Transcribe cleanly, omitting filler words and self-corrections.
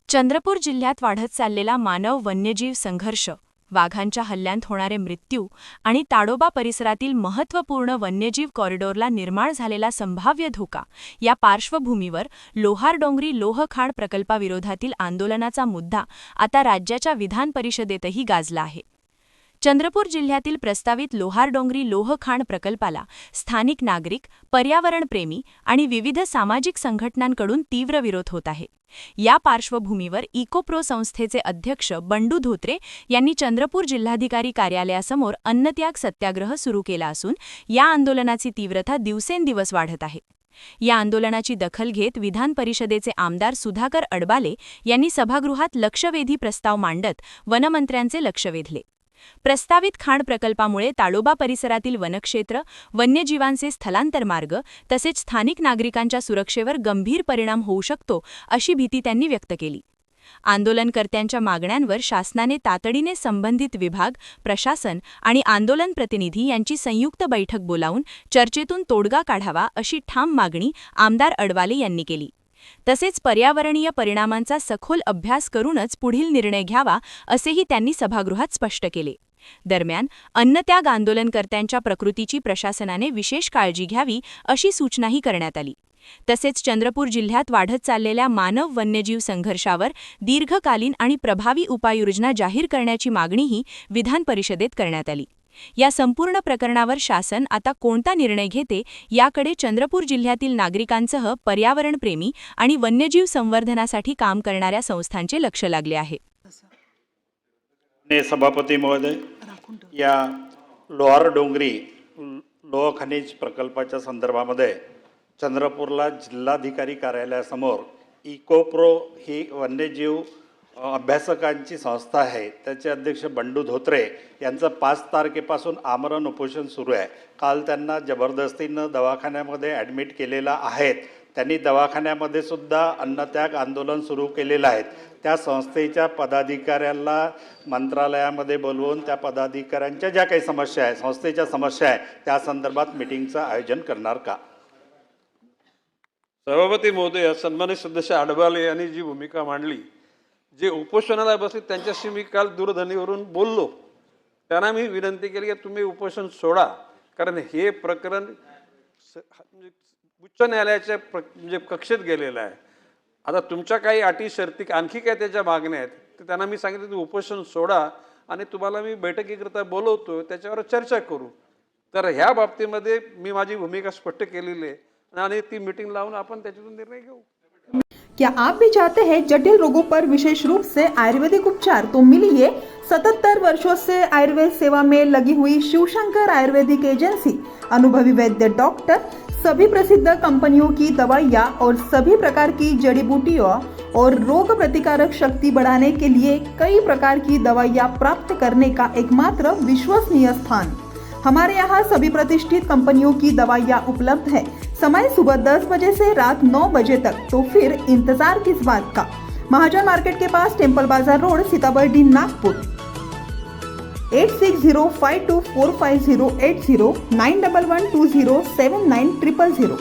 चंद्रपूर जिल्ह्यात वाढत चाललेला मानव वन्यजीव संघर्ष, वाघांच्या हल्ल्यात होणारे मृत्यू आणि ताडोबा परिसरातील महत्त्वपूर्ण वन्यजीव कॉरिडॉरला निर्माण झालेला संभाव्य धोका या पार्श्वभूमीवर लोहारडोंगरी लोहखाण प्रकल्पाविरोधातील आंदोलनाचा मुद्दा आता राज्याच्या विधान परिषदेतही गाजला आहे. चंद्रपूर जिल्ह्यातील प्रस्तावित लोहारडोंगरी लोहखाण प्रकल्पाला स्थानिक नागरिक, पर्यावरणप्रेमी आणि विविध सामाजिक संघटनांकडून तीव्र विरोध होत आहे. या पार्श्वभूमीवर इकोप्रो संस्थेचे अध्यक्ष बंडू धोत्रे यांनी चंद्रपूर जिल्हाधिकारी कार्यालयासमोर अन्नत्याग सत्याग्रह सुरू केला असून या आंदोलनाची तीव्रता दिवसेंदिवस वाढत आहे. या आंदोलनाची दखल घेत विधान परिषदेचे आमदार सुधाकर अडबाले यांनी सभागृहात लक्षवेधी प्रस्ताव मांडत वनमंत्र्यांचे लक्ष वेधले. प्रस्तावित खाण प्रकल्पामुळे ताडोबा परिसरातील वनक्षेत्र, वन्यजीवांचे स्थलांतर मार्ग तसेच स्थानिक नागरिकांच्या सुरक्षेवर गंभीर परिणाम होऊ शकतो अशी भीती त्यांनी व्यक्त केली. आंदोलनकर्त्यांच्या मागण्यांवर शासनाने तातडीने संबंधित विभाग, प्रशासन आणि आंदोलन प्रतिनिधी यांची संयुक्त बैठक बोलावून चर्चेतून तोडगा काढावा अशी ठाम मागणी आमदार अडवाले यांनी केली. तसेच पर्यावरणीय परिणामांचा सखोल अभ्यास करूनच पुढील निर्णय घ्यावा असेही त्यांनी सभागृहात स्पष्ट केले. दरम्यान अन्नत्याग आंदोलनकर्त्यांच्या प्रकृतीची प्रशासनाने विशेष काळजी घ्यावी अशी सूचनाही करण्यात आली. तसेच चंद्रपूर जिल्ह्यात वाढत चाललेल्या मानव वन्यजीव संघर्षावर दीर्घकालीन आणि प्रभावी उपाययोजना जाहीर करण्याची मागणीही विधान परिषदेत करण्यात आली. या संपूर्ण प्रकरणावर शासन आता कोणता निर्णय घेते याकडे चंद्रपूर जिल्ह्यातील नागरिकांसह पर्यावरणप्रेमी आणि वन्यजीव संवर्धनासाठी काम करणाऱ्या संस्थांचे लक्ष लागले आहे. सभापती महोदय, या लोहारडोंगरी लोह खनिज प्रकल्पाच्या संदर्भामध्ये चंद्रपूरला जिल्हाधिकारी कार्यालयासमोर इकोप्रो ही वन्यजीव अभ्यासकांची संस्था आहे, त्याचे अध्यक्ष बंडू धोत्रे यांचं 5 तारखेपासून आमरण उपोषण सुरू आहे. काल त्यांना जबरदस्तीनं दवाखान्यामध्ये ॲडमिट केलेलं आहे. त्यांनी दवाखान्यामध्ये सुद्धा अन्नत्याग आंदोलन सुरू केलेलं आहे. त्या संस्थेच्या पदाधिकाऱ्यांना मंत्रालयामध्ये बोलवून त्या पदाधिकाऱ्यांच्या ज्या काही समस्या आहेत, संस्थेच्या समस्या आहे, त्या संदर्भात मीटिंगचं आयोजन करणार का? सभापती महोदय, सन्मानित सदस्य अडबाले यांनी जी भूमिका मांडली, जे उपोषणाला बसले त्यांच्याशी मी काल दूरध्वनीवरून बोललो. त्यांना मी विनंती केली की तुम्ही उपोषण सोडा, कारण हे प्रकरण उच्च न्यायालयाच्या म्हणजे कक्षेत गेलेलं आहे. आता तुमच्या काही अटी शर्ती आणखी काय त्याच्या मागण्या आहेत, तर त्यांना मी सांगितलं तुम्ही उपोषण सोडा आणि तुम्हाला मी बैठकीकरिता बोलवतो, त्याच्यावर चर्चा करू. तर ह्या बाबतीमध्ये मी माझी भूमिका स्पष्ट केलेली आहे आणि ती मीटिंग लावून आपण त्याच्यातून निर्णय घेऊ. क्या आप भी चाहते हैं जटिल रोगों पर विशेष रूप से आयुर्वेदिक उपचार? तो मिलिए 77 वर्षों से आयुर्वेद सेवा में लगी हुई शिवशंकर आयुर्वेदिक एजेंसी, अनुभवी वैद्य डॉक्टर, सभी प्रसिद्ध कंपनियों की दवाइयाँ और सभी प्रकार की जड़ी बूटियों और रोग प्रतिकारक शक्ति बढ़ाने के लिए कई प्रकार की दवाइयाँ प्राप्त करने का एकमात्र विश्वसनीय स्थान. हमारे यहाँ सभी प्रतिष्ठित कंपनियों की दवाइयाँ उपलब्ध है. समय सुबह 10 बजे से रात 9 बजे तक. तो फिर इंतजार किस बात का? महाजन मार्केट के पास टेम्पल बाजार रोड, सीताबर्डी, नागपुर. 8605245080 9112079000.